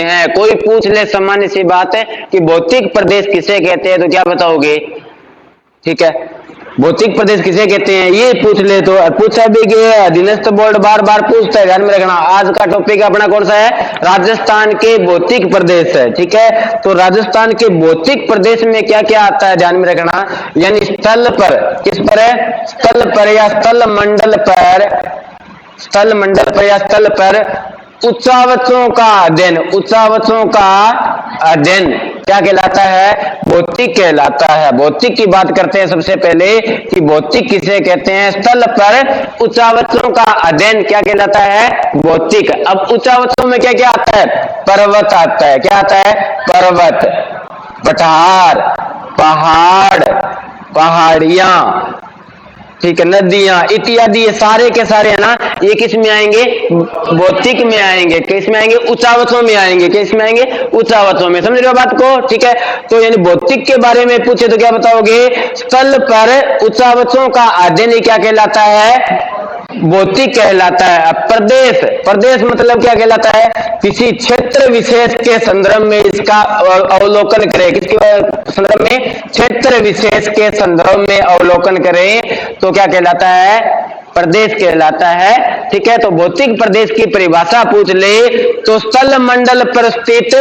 हैं। कोई पूछ ले सामान्य सी बात है कि भौतिक प्रदेश किसे कहते हैं, तो क्या बताओगे? ठीक है, भौतिक प्रदेश किसे कहते हैं ये पूछ ले तो पूछा भी कि अधीनस्थ बोर्ड बार बार पूछता है, ध्यान में रखना। आज का टॉपिक अपना कौन सा है? राजस्थान के भौतिक प्रदेश है। ठीक है, तो राजस्थान के भौतिक प्रदेश में क्या क्या आता है, ध्यान में रखना। यानी स्थल पर, किस पर है? स्थल पर या स्थल मंडल पर, स्थल मंडल पर या स्थल पर उच्चावचों का अध्ययन, उच्चावचों का अध्ययन क्या कहलाता है? भौतिक कहलाता है। भौतिक की बात करते हैं सबसे पहले कि भौतिक किसे कहते हैं? स्थल पर उच्चावचों का अध्ययन क्या कहलाता है? भौतिक। अब उच्चावचों में क्या क्या आता है? पर्वत आता है। क्या आता है? पर्वत, पठार, पहाड़, पहाड़ियां, ठीक है, नदियां इत्यादि, ये सारे के सारे है ना, ये किस में आएंगे? भौतिक में आएंगे। किस में आएंगे? उच्चावचों में आएंगे। किस में आएंगे? उच्चावचों में। समझ रहे हो बात को? ठीक है, तो यानी भौतिक के बारे में पूछे तो क्या बताओगे? स्थल पर उच्चावचों का अध्ययन क्या कहलाता है? भौतिक कहलाता है। अब प्रदेश, प्रदेश मतलब क्या कहलाता है? किसी क्षेत्र विशेष के संदर्भ में इसका अवलोकन करें। किसके संदर्भ में? क्षेत्र विशेष के संदर्भ में अवलोकन करें तो क्या कहलाता है? प्रदेश कहलाता है। ठीक है, तो भौतिक प्रदेश की परिभाषा पूछ ले तो स्थल मंडल पर स्थित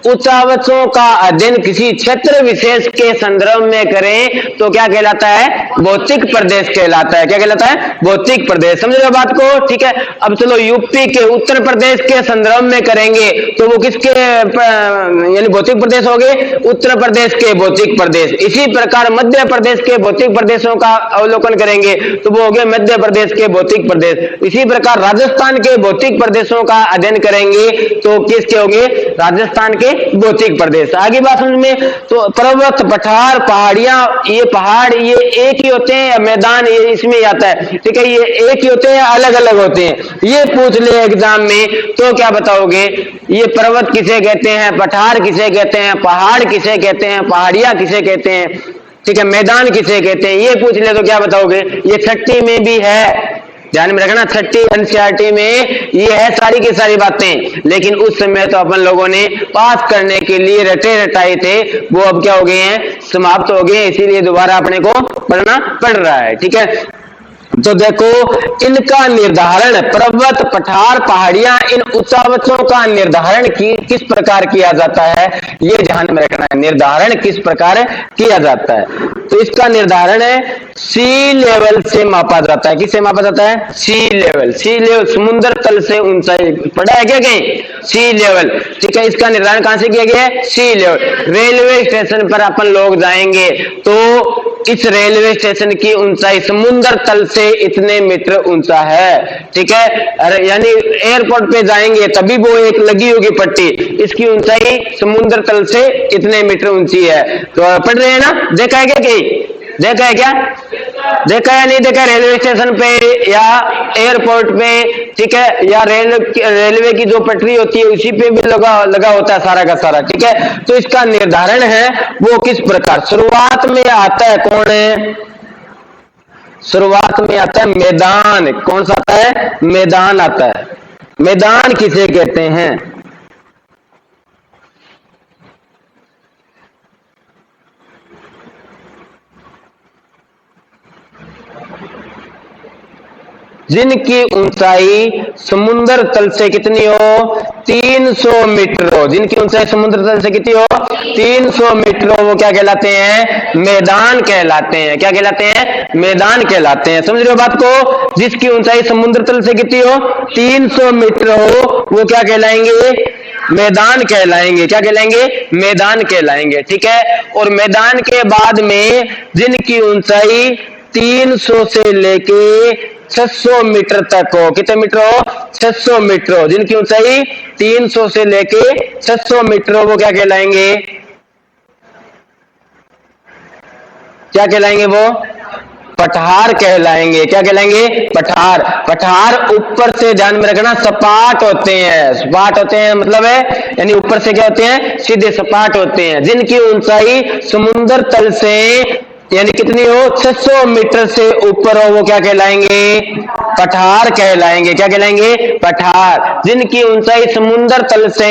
उच्चावचों का अध्ययन किसी क्षेत्र विशेष के संदर्भ में करें तो क्या कहलाता है? भौतिक प्रदेश कहलाता है। क्या कहलाता है? भौतिक प्रदेश। समझ रहे हो बात को? ठीक है, अब चलो यूपी के, उत्तर प्रदेश के संदर्भ में करेंगे तो वो किसके यानी भौतिक प्रदेश हो गए? उत्तर प्रदेश के भौतिक प्रदेश। इसी प्रकार मध्य प्रदेश के भौतिक प्रदेशों का अवलोकन करेंगे तो वो हो गए मध्य प्रदेश के भौतिक प्रदेश। इसी प्रकार राजस्थान के भौतिक प्रदेशों का अध्ययन करेंगे तो किसके होंगे? राजस्थान के भौतिक प्रदेश। आगे बात समझ में? तो पर्वत, पठार, पहाड़ियां, ये पहाड़ ये एक ही होते हैं, मैदान ये इसमें आता है। ठीक है, ये एक ही होते हैं, अलग अलग होते हैं, ये पूछ ले एग्जाम में तो क्या बताओगे? ये पर्वत किसे कहते हैं? पठार किसे कहते हैं? पहाड़ किसे कहते हैं? पहाड़ियां किसे कहते हैं? ठीक है, मैदान किसे कहते हैं? ये पूछ ले तो क्या बताओगे? ये छठी में भी है, ध्यान में रखना, छठी एनसीईआरटी में ये है सारी की सारी बातें। लेकिन उस समय तो अपन लोगों ने पास करने के लिए रटे रटाए थे, वो अब क्या हो गए हैं? समाप्त हो गए, इसीलिए दोबारा अपने को पढ़ना पड़ रहा है। ठीक है, तो देखो इनका निर्धारण, पर्वत, पठार, पहाड़ियां, इन उच्चावचों का निर्धारण किस प्रकार किया जाता है ये ध्यान में रखना है। निर्धारण किस प्रकार किया जाता है? तो इसका निर्धारण है सी लेवल से मापा जाता है। किससे मापा जाता है? सी लेवल। सी लेवल समुद्र तल से ऊंचाई, पढ़ा है क्या कहीं? सी लेवल। ठीक है, इसका निर्धारण कहां से किया गया है? सी लेवल। रेलवे स्टेशन पर अपन लोग जाएंगे तो इस रेलवे स्टेशन की ऊंचाई समुद्र तल से इतने मीटर ऊंचा है। ठीक है, अरे यानी एयरपोर्ट पे जाएंगे तभी वो एक लगी होगी पट्टी, इसकी ऊंचाई समुद्र तल से इतने मीटर ऊंची है। तो पढ़ रहे हैं ना? देखा है क्या कहीं? देखा है क्या? देखा या नहीं देखा? रेलवे स्टेशन पे या एयरपोर्ट पे, ठीक है, या रेलवे की जो पटरी होती है उसी पे भी लगा होता है सारा का सारा। ठीक है, तो इसका निर्धारण है वो किस प्रकार? शुरुआत में आता है कौन है? शुरुआत में आता है मैदान। कौन सा आता है? मैदान आता है। मैदान किसे कहते हैं? जिनकी ऊंचाई समुद्र तल से कितनी हो? 300 मीटर हो। जिनकी ऊंचाई समुद्र तल से कितनी हो? 300 मीटर हो, वो क्या कहलाते हैं? मैदान कहलाते हैं। क्या कहलाते हैं? मैदान कहलाते हैं। समझ रहे हो बात को? जिसकी ऊंचाई समुद्र तल से कितनी हो? 300 मीटर हो, वो क्या कहलाएंगे? मैदान कहलाएंगे। क्या कहलाएंगे? मैदान कहलाएंगे। ठीक है, और मैदान के बाद में जिनकी ऊंचाई 300 से लेके 600 मीटर तक हो, कितने मीटर हो? 600 मीटर हो। जिनकी ऊंचाई 300 से लेके 600 मीटर हो, वो क्या कहलाएंगे? क्या कहलाएंगे? वो पठार कहलाएंगे। क्या कहलाएंगे? पठार। पठार ऊपर से, ध्यान में रखना, सपाट होते हैं। सपाट होते हैं मतलब है यानी ऊपर से क्या होते हैं? सीधे सपाट होते हैं। जिनकी ऊंचाई समुद्र तल से यानी कितनी हो, 600 मीटर से ऊपर हो, वो क्या कहलाएंगे, पठार कहलाएंगे। क्या कहलाएंगे, पठार। जिनकी ऊंचाई समुद्र तल से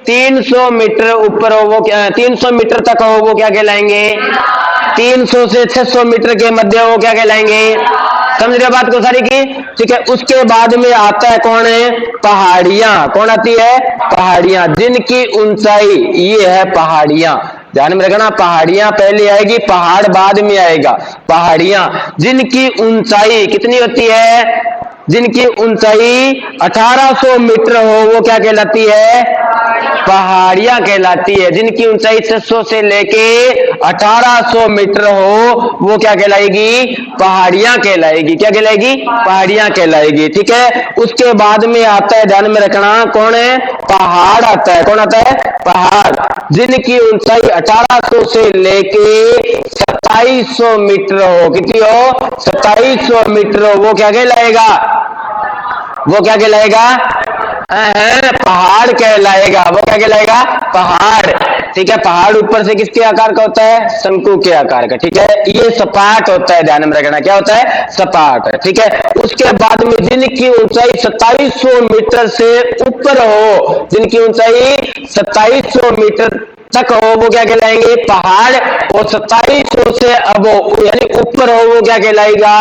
300 मीटर ऊपर हो, वो 300 मीटर तक हो, वो क्या कहलाएंगे, 300 से 600 मीटर के मध्य हो, क्या कहलाएंगे। समझ रहे बात को सारी की, ठीक है। उसके बाद में आता है कौन है, पहाड़ियां। कौन आती है, पहाड़ियां। जिनकी ऊंचाई, ये है पहाड़ियां, ध्यान में रखना, पहाड़ियां पहले आएगी, पहाड़ बाद में आएगा। पहाड़ियां जिनकी ऊंचाई कितनी होती है, जिनकी ऊंचाई 1800 मीटर हो, वो क्या कहलाती है, पहाड़ियां कहलाती है। जिनकी ऊंचाई 600 से लेके 1800 मीटर हो, वो क्या कहलाएगी, पहाड़ियां कहलाएगी। क्या कहलाएगी, पहाड़ियां कहलाएगी, ठीक है। उसके बाद में आता है, ध्यान में रखना, कौन है, पहाड़ आता है। कौन आता है, पहाड़। जिनकी ऊंचाई 1800 से लेके 2700 मीटर हो, कितनी हो, 2700 मीटर हो, वो क्या कहलाएगा, वो क्या कहलाएगा, पहाड़ कहलाएगा। वो क्या कहलाएगा, पहाड़, ठीक है। पहाड़ ऊपर से किसके आकार का होता है, शंकु के आकार का, ठीक है। ये सपाट होता है, ध्यान में रखना, क्या होता है, सपाट, ठीक है। उसके बाद में जिनकी ऊंचाई 2700 मीटर से ऊपर हो, जिनकी ऊंचाई 2700 मीटर तक हो, वो क्या कहलाएंगे, पहाड़। और 2700 से अब यानी ऊपर हो, वो क्या कहलाएगा,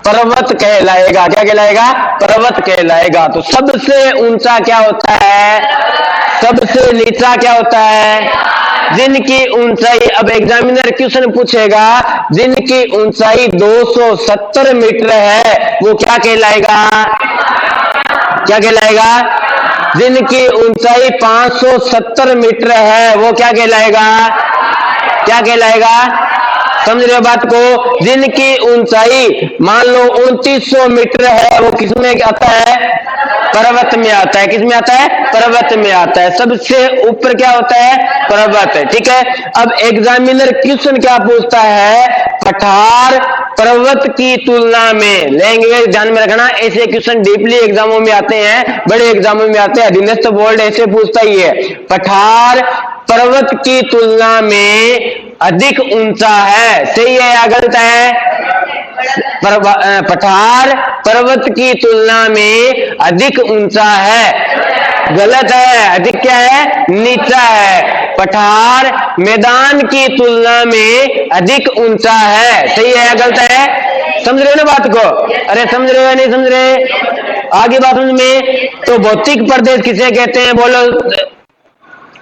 पर्वत कहलाएगा। क्या कहलाएगा, पर्वत कहलाएगा। तो सबसे ऊंचा क्या होता है, सबसे नीचा क्या होता है, जिनकी ऊंचाई, अब एग्जामिनर क्वेश्चन पूछेगा, जिनकी ऊंचाई 270 मीटर है, वो क्या कहलाएगा, क्या कहलाएगा। जिनकी ऊंचाई 570 मीटर है, वो क्या कहलाएगा, क्या कहलाएगा। समझ रहे हो बात को। जिनकी ऊंचाई मान लो 2900 मीटर है, वो किसमें आता है, पर्वत में आता है। किसमें आता है, पर्वत में आता है। सबसे ऊपर क्या होता है, पर्वत है, ठीक है। अब एग्जामिनर क्वेश्चन क्या पूछता है, पठार पर्वत की तुलना में लेंगे, ध्यान में रखना। ऐसे क्वेश्चन डीपली एग्जामों में आते हैं, बड़े एग्जामों में आते हैं। अधीनस्थ बोर्ड ऐसे पूछता ही है, पठार पर्वत की तुलना में अधिक ऊंचा है, सही है या गलत है। पठार पर्वत की तुलना में अधिक ऊंचा है, गलत है। अधिक क्या है, नीचा है। पठार मैदान की तुलना में अधिक ऊंचा है, सही है या गलत है। समझ रहे हो ना बात को, अरे समझ रहे हो या नहीं समझ रहे, आगे बात समझ में। तो भौतिक प्रदेश किसे कहते हैं, बोलो,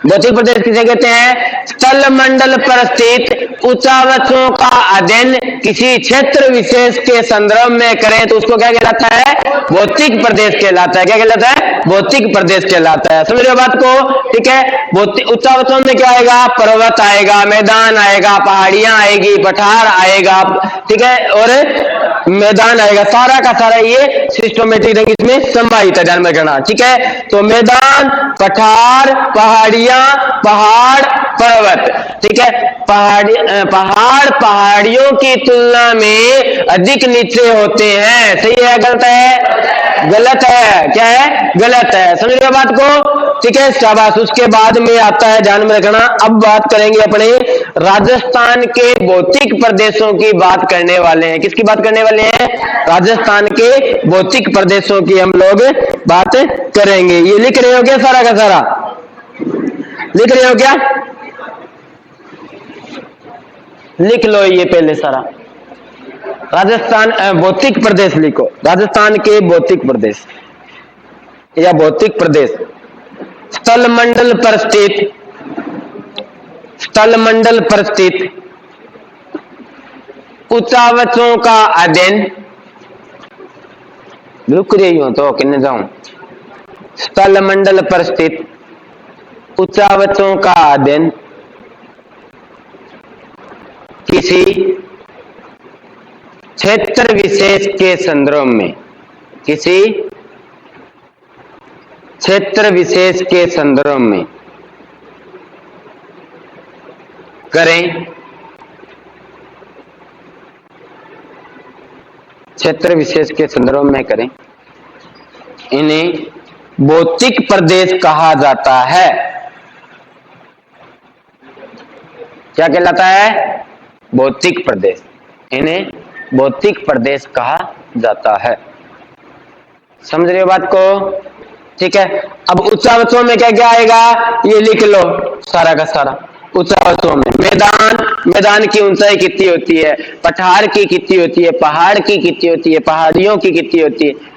भौतिक प्रदेश किसे कहते हैं, स्थल मंडल पर स्थित उच्चावचों का अध्ययन किसी क्षेत्र विशेष के संदर्भ में करें तो उसको क्या कहलाता है, भौतिक प्रदेश कहलाता है। क्या कहलाता है, भौतिक प्रदेश कहलाता है। समझ रहे हो बात को, ठीक है। उच्चावचों में क्या आएगा, पर्वत आएगा, मैदान आएगा, पहाड़ियां आएगी, पठार आएगा, ठीक है, और मैदान आएगा। सारा का सारा ये सिस्टमेटिक ढंग इसमें समाहित है, ध्यान में रखना, ठीक है। तो मैदान, पठार, पहाड़ियां, पहाड़, पर्वत, ठीक है। पहाड़ पहाड़ियों की तुलना में अधिक नीचे होते हैं, सही है गलत है, गलत है, क्या है, गलत है। समझ रहे हो बात को, ठीक है, शाबाश। उसके बाद में आता है, ध्यान में रखना, अब बात करेंगे अपने राजस्थान के भौतिक प्रदेशों की बात करने वाले हैं। किसकी बात करने वाले हैं, राजस्थान के भौतिक प्रदेशों की हम लोग बात करेंगे। ये लिख रहे हो क्या, सारा का सारा लिख रहे हो क्या, लिख लो ये पहले सारा। राजस्थान भौतिक प्रदेश लिखो, राजस्थान के भौतिक प्रदेश या भौतिक प्रदेश। स्थल मंडल पर स्थित, स्थल मंडल पर स्थित उच्चावचों का अध्ययन, रुक रही हूं तो किन्ने जाऊं। स्थल मंडल पर स्थित उच्चावचों का अध्ययन किसी क्षेत्र विशेष के संदर्भ में, किसी क्षेत्र विशेष के संदर्भ में करें, क्षेत्र विशेष के संदर्भ में करें, इन्हें भौतिक प्रदेश कहा जाता है। क्या कहलाता है, भौतिक प्रदेश, इन्हें भौतिक प्रदेश कहा जाता है। समझ रहे हो बात को? ठीक है। अब उच्चावचों में क्या क्या आएगा ये लिख लो सारा का सारा। उच्चावचों में मैदान, मैदान की ऊंचाई कितनी होती है, पठार की कितनी होती है, पहाड़ की कितनी होती है, पहाड़ियों की कितनी होती है।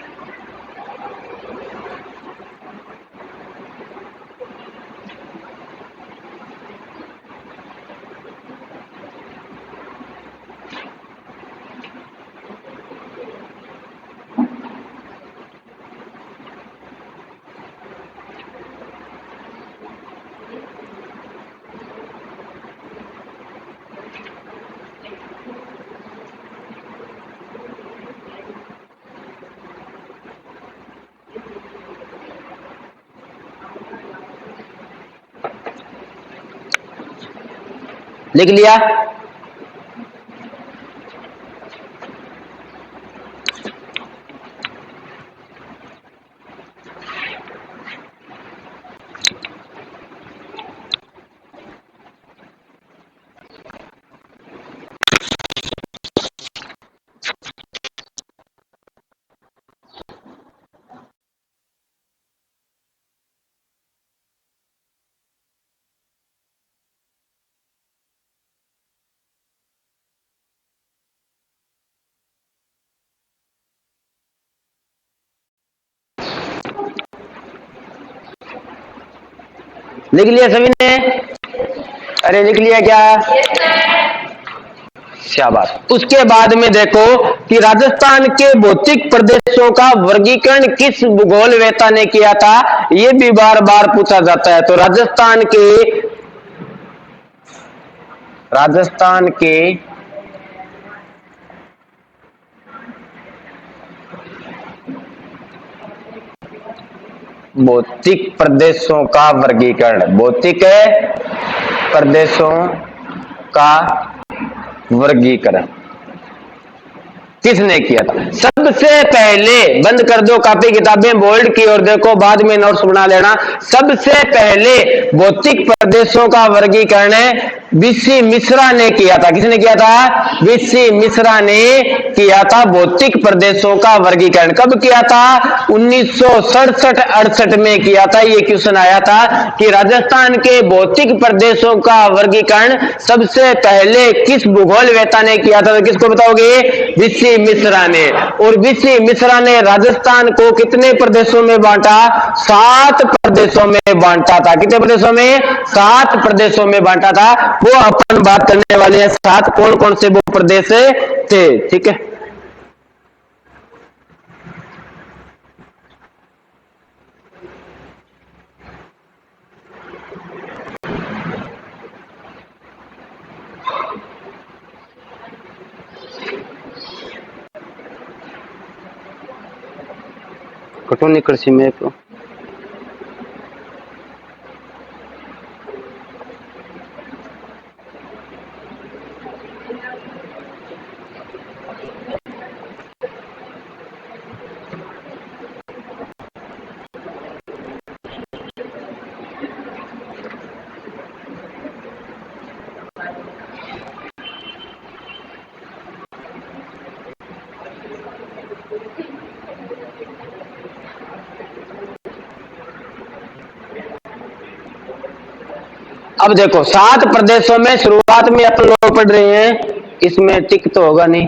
लिख लिया? लिख लिया सभी ने? अरे लिख लिया क्या? शाबाश। उसके बाद में देखो कि राजस्थान के भौतिक प्रदेशों का वर्गीकरण किस भूगोलवेत्ता ने किया था, ये भी बार बार पूछा जाता है। तो राजस्थान के भौतिक प्रदेशों का वर्गीकरण, भौतिक प्रदेशों का वर्गीकरण किसने किया था? सबसे पहले बंद कर दो कॉपी किताबें बोल्ड की और देखो, बाद में नोट्स बना लेना। सबसे पहले भौतिक प्रदेशों का वर्गीकरण बीसी मिश्रा ने किया था। किसने किया था? बीसी मिश्रा ने किया था भौतिक प्रदेशों का वर्गीकरण। कब किया था? 1967-68 में किया था। ये क्वेश्चन आया था कि राजस्थान के भौतिक प्रदेशों का वर्गीकरण सबसे पहले किस भूगोलवेत्ता ने किया था? तो किसको बताओगे? बीसी मिश्रा ने। और बीसी मिश्रा ने राजस्थान को कितने प्रदेशों में बांटा? 7 प्रदेशों में बांटा था। कितने प्रदेशों में? 7 प्रदेशों में बांटा था। वो अपन बात करने वाले हैं 7 कौन कौन से वो प्रदेश थे। ठीक है, कटौनी कृषि में तो अब देखो 7 प्रदेशों में शुरुआत में अपन लोग पढ़ रहे हैं, इसमें टिक तो होगा नहीं,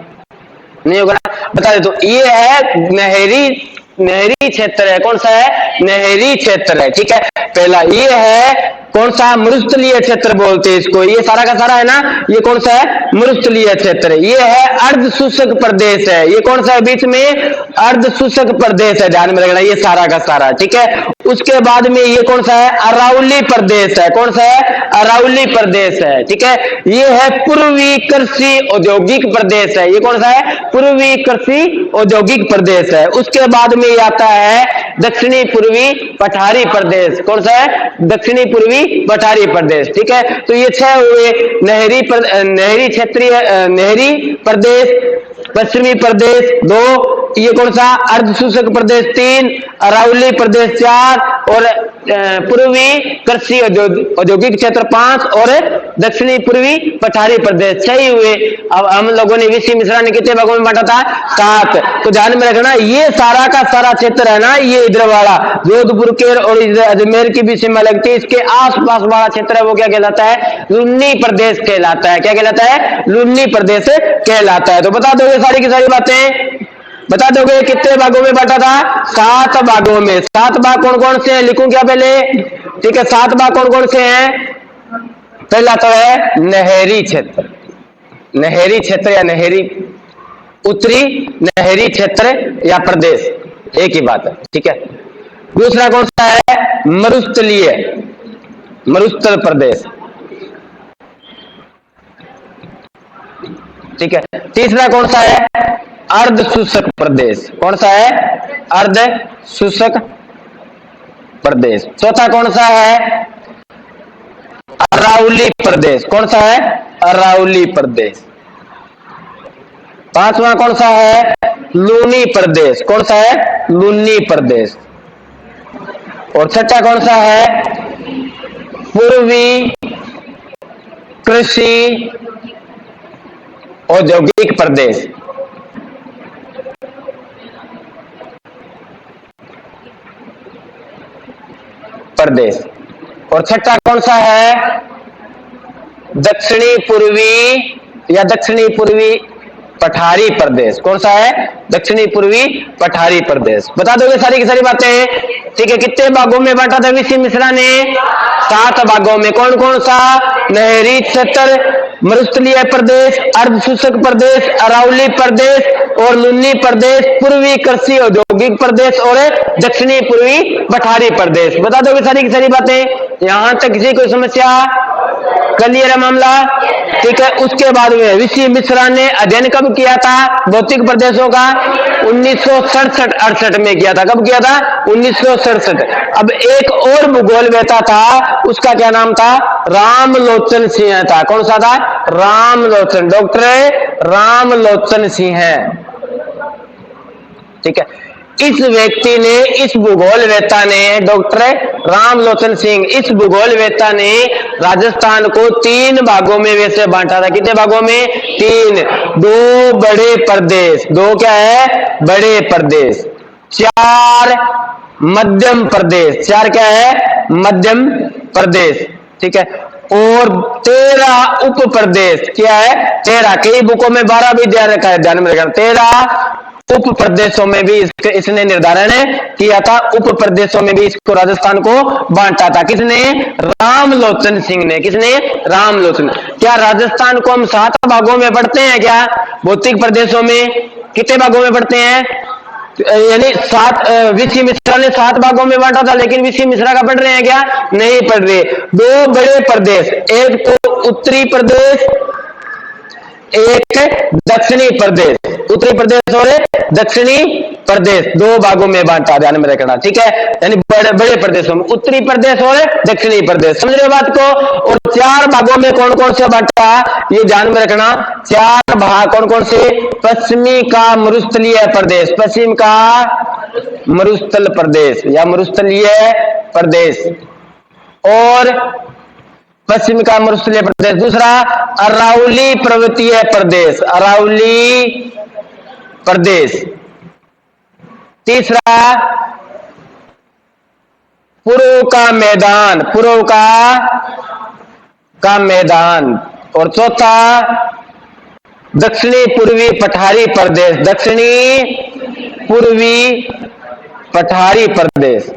नहीं होगा ना? बता दे। तो ये है नहरी क्षेत्र है। कौन सा है? नहरी क्षेत्र है। ठीक है, पहला ये है कौन सा? मरुस्थलीय क्षेत्र बोलते हैं इसको। ये सारा का सारा है ना, ये कौन सा है? मरुस्थलीय क्षेत्र। ये है अर्ध शुष्क प्रदेश है। ये कौन सा है बीच में? अर्ध शुष्क प्रदेश है, ध्यान में रखना, ये सारा का सारा। ठीक है, उसके बाद में ये कौन सा है? अरावली प्रदेश है। कौन सा है? अरावली प्रदेश है। ठीक है, ये है पूर्वी कृषि औद्योगिक प्रदेश है। ये कौन सा है? पूर्वी कृषि औद्योगिक प्रदेश है। उसके बाद में ये आता है दक्षिणी पूर्वी पठारी प्रदेश। कौन सा है? दक्षिणी पूर्वी पठारी प्रदेश। ठीक है, तो ये 6 हुए नहरी क्षेत्रीय नहरी प्रदेश, पश्चिमी प्रदेश 2, ये कौन सा अर्ध शुष्क प्रदेश 3, अरावली प्रदेश 4 और पूर्वी कृषि औद्योगिक क्षेत्र 5 और दक्षिणी पूर्वी पठारी प्रदेश 6 हुए। अब हम लोगों ने वीसी मिश्रा ने कितने भागों में बांटा था 7। तो ध्यान में रखना ये सारा का सारा क्षेत्र है ना, ये इधर वाला जोधपुर के और अजमेर की भी सीमा लगती है, इसके आसपास वाला क्षेत्र है वो क्या कहलाता है लुन्नी प्रदेश कहलाता है। क्या कहलाता है लुन्नी प्रदेश कहलाता है। तो बता दोगे सारी की सारी बातें, बता दोगे कितने भागों में बांटा था 7 भागों में। 7 भाग कौन कौन से हैं लिखूं क्या पहले, ठीक है 7 भाग कौन कौन से हैं। पहला तो है नहरी क्षेत्र, नहरी क्षेत्र या नहरी उत्तरी नहरी क्षेत्र या प्रदेश एक ही बात है, ठीक है। दूसरा कौन सा है मरुस्थलीय, मरुस्थल प्रदेश, ठीक है। तीसरा कौन सा है अर्ध शुष्क प्रदेश, कौन सा है अर्ध शुष्क प्रदेश। चौथा कौन सा है अरावली प्रदेश, कौन सा है अरावली प्रदेश। पांचवा कौन सा है लूनी प्रदेश, कौन सा है लूनी प्रदेश। और छठा कौन सा है पूर्वी कृषि औद्योगिक प्रदेश। प्रदेश। और छठा कौन सा है दक्षिणी पूर्वी या दक्षिणी पूर्वी पठारी प्रदेश, कौन सा है दक्षिणी पूर्वी पठारी प्रदेश। बता दोगे सारी की सारी बातें, ठीक है। कितने भागों में बांटा था वीसी मिश्रा ने 7 भागों में। कौन कौन सा नहरी क्षेत्र, मरुस्थलीय प्रदेश, अर्ध शुष्क प्रदेश, अरावली प्रदेश और लुन्नी प्रदेश, पूर्वी कृषि औद्योगिक प्रदेश और दक्षिणी पूर्वी पठारी प्रदेश। बता दोगे सारी की सारी बातें, यहां तक किसी कोई समस्या क्लियर है मामला, ठीक है। उसके बाद में वीसी मिश्रा ने अध्ययन कब किया था भौतिक प्रदेशों का 1967-68 में किया था। कब किया था 1967। अब एक और भूगोल वेता था, उसका क्या नाम था रामलोचन सिंह था। कौन सा था रामलोचन, डॉक्टर रामलोचन सिंह है, ठीक है। इस व्यक्ति ने, इस भूगोल वेता ने, डॉक्टर रामलोचन सिंह, इस भूगोल वेता ने राजस्थान को 3 भागों में वैसे बांटा था। कितने भागों में 3, 2 बड़े प्रदेश, 2 क्या है बड़े प्रदेश, 4 मध्यम प्रदेश, 4 क्या है मध्यम प्रदेश, ठीक है। और 13 उप प्रदेश, क्या है 13, कई बुकों में 12 भी ध्यान रखा है, ध्यान में रखना 13 उप प्रदेशों में भी इसने निर्धारण किया था। उप प्रदेशों में भी इसको राजस्थान को बांटा था। किसने रामलोचन सिंह ने, किसने रामलोचन। क्या राजस्थान को हम 7 भागों में पढ़ते हैं क्या भौतिक प्रदेशों में, कितने भागों में पढ़ते हैं यानी 7, वीसी मिश्रा ने 7 भागों में बांटा था, लेकिन वीसी मिश्रा का पढ़ रहे हैं क्या नहीं पढ़ रहे। 2 बड़े प्रदेश, एक तो उत्तरी प्रदेश, एक दक्षिणी प्रदेश, उत्तरी प्रदेश और दक्षिणी प्रदेश 2 भागों में बांटा, ध्यान में रखना, ठीक है। यानी बड़े प्रदेशों में उत्तरी प्रदेश और दक्षिणी प्रदेश, समझ रहे बात को। और 4 भागों में कौन कौन से बांटा ये ध्यान में रखना, 4 भाग कौन कौन से, पश्चिमी का मरुस्थलीय प्रदेश, पश्चिम का मरुस्थल प्रदेश या मरुस्थलीय प्रदेश और पश्चिम का मरुस्थलीय प्रदेश। दूसरा अरावली पर्वतीय प्रदेश, अरावली प्रदेश। तीसरा पूर्व का मैदान, पूर्व का मैदान। और चौथा दक्षिणी पूर्वी पठारी प्रदेश, दक्षिणी पूर्वी पठारी प्रदेश।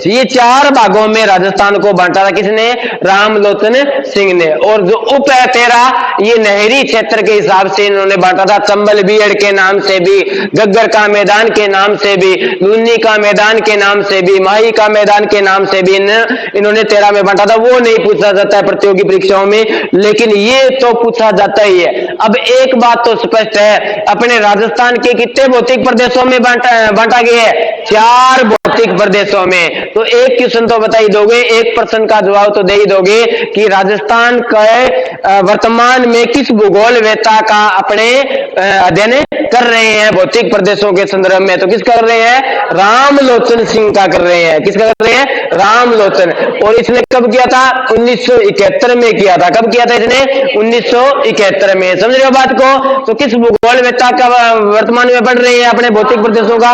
ये 4 भागों में राजस्थान को बांटा था किसने रामलोचन सिंह ने। और जो उप है 13 ये नहरी क्षेत्र के हिसाब से इन्होंने बांटा था, चंबल बीड़ के नाम से भी, गग्गर का मैदान के नाम से भी, लुन्नी का मैदान के नाम से भी, माही का मैदान के नाम से भी इन्होंने 13 में बांटा था। वो नहीं पूछा जाता है प्रतियोगी परीक्षाओं में, लेकिन ये तो पूछा जाता ही है। अब एक बात तो स्पष्ट है, अपने राजस्थान के कितने भौतिक प्रदेशों में बांटा गया है 4 भौतिक प्रदेशों में। तो एक क्वेश्चन तो बता ही दोगे, एक प्रश्न का जवाब तो दे ही दोगे कि राजस्थान के वर्तमान में किस भूगोलवेत्ता का अपने अध्ययन कर रहे हैं भौतिक प्रदेशों के संदर्भ में। तो किस कर रहे हैं? रामलोचन सिंह का कर रहे हैं। किसका कर रहे हैं? रामलोचन। और इसने कब किया था? 1971 में किया था। कब किया था इसने? 1971 में। समझ रहे हो बात को? तो किस भूगोलवेत्ता का वर्तमान में पढ़ रहे हैं अपने भौतिक प्रदेशों का?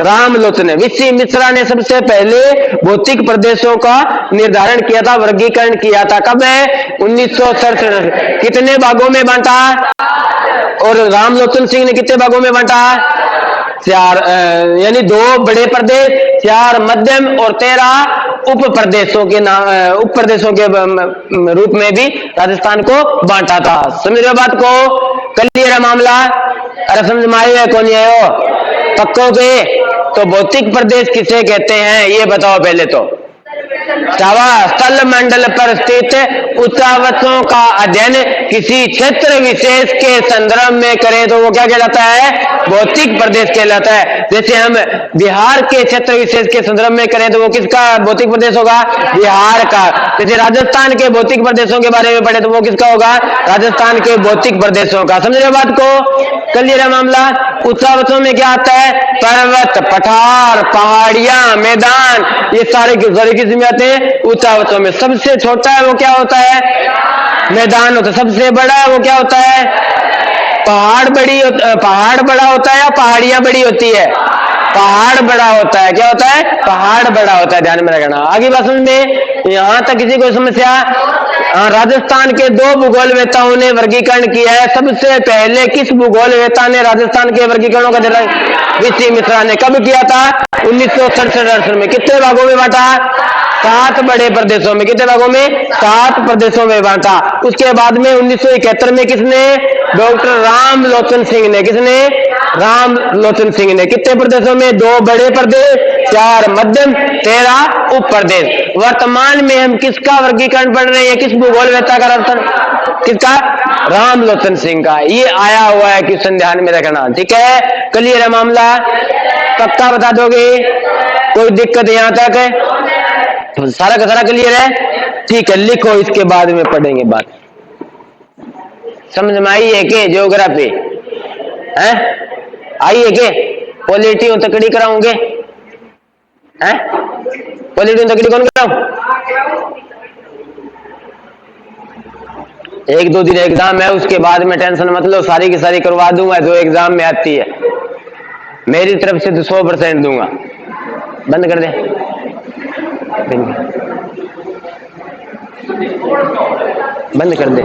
रामलोचन। वीसी मिश्रा ने सबसे पहले भौतिक प्रदेशों का निर्धारण किया था, वर्गीकरण किया था। कब है? 1967। कितने भागों में बांटा? और रामलोचन सिंह ने कितने भागों में बांटा? 4, यानी 2 बड़े प्रदेश, 4 मध्यम और 13 उप प्रदेशों के नाम, उप प्रदेशों के रूप में भी राजस्थान को बांटा था। समझ रहे हो बात को? क्लियर है मामला? अरे समझ में आए कौन है? पक्को के? तो भौतिक प्रदेश किसे कहते हैं ये बताओ पहले तो। स्थल मंडल पर स्थित उच्चावचों का अध्ययन किसी क्षेत्र विशेष के संदर्भ में करें तो वो क्या कहलाता है? भौतिक प्रदेश कहलाता है। जैसे हम बिहार के क्षेत्र विशेष के संदर्भ में करें तो वो किसका भौतिक प्रदेश होगा? बिहार का। जैसे राजस्थान के भौतिक प्रदेशों के बारे में पढ़े तो वो किसका होगा? राजस्थान के भौतिक प्रदेशों का। समझ रहे हो बात को? क्लियर है मामला? उच्चावचों में क्या आता है? पर्वत, पठार, पहाड़ियां, मैदान, ये सारे किस आते हैं? उच्चावचों में। सबसे छोटा है वो क्या होता है? मैदान होता है। सबसे बड़ा है वो क्या होता है? पहाड़ बड़ा होता है या पहाड़ियां बड़ी होती है? पहाड़ बड़ा होता है। क्या होता है? पहाड़ बड़ा होता है। ध्यान में रखना। आगे बात समझ में? यहां तक किसी को समस्या? राजस्थान के 2 भूगोलवेत्ताओं ने वर्गीकरण किया है। सबसे पहले किस भूगोलवेत्ता ने राजस्थान के वर्गीकरणों का निर्णय? वीसी मिश्रा ने। कब किया था? 1967 में। कितने भागों में बांटा? 7 बड़े प्रदेशों में। कितने भागों में? 7 प्रदेशों में बांटा। उसके बाद में 1971 में किसने? डॉक्टर रामलोचन सिंह ने। किसने? रामलोचन सिंह ने। कितने प्रदेशों में? 2 बड़े प्रदेश, 4 मध्यम, 13 उप प्रदेश। वर्तमान में हम किसका वर्गीकरण पढ़ रहे हैं? किस भूगोलवेत्ता का? किसका? रामलोचन सिंह का। ये आया हुआ है क्वेश्चन, ध्यान में रखना। ठीक है? क्लियर है मामला? पक्का बता दोगे? कोई दिक्कत यहां तक है? तो सारा का सारा क्लियर है? ठीक है, लिखो, इसके बाद में पढ़ेंगे बात। समझ में आई है के? ज्योग्राफी है आई है के? पॉलिटी तकड़ी कराऊंगे? हैं? पॉलिटी तकड़ी कौन कराऊं? 1-2 दिन एग्जाम है, उसके बाद में टेंशन मत लो, सारी की सारी करवा दूंगा जो एग्जाम में आती है। मेरी तरफ से तो 100% दूंगा। बंद कर दे। बंद कर दे।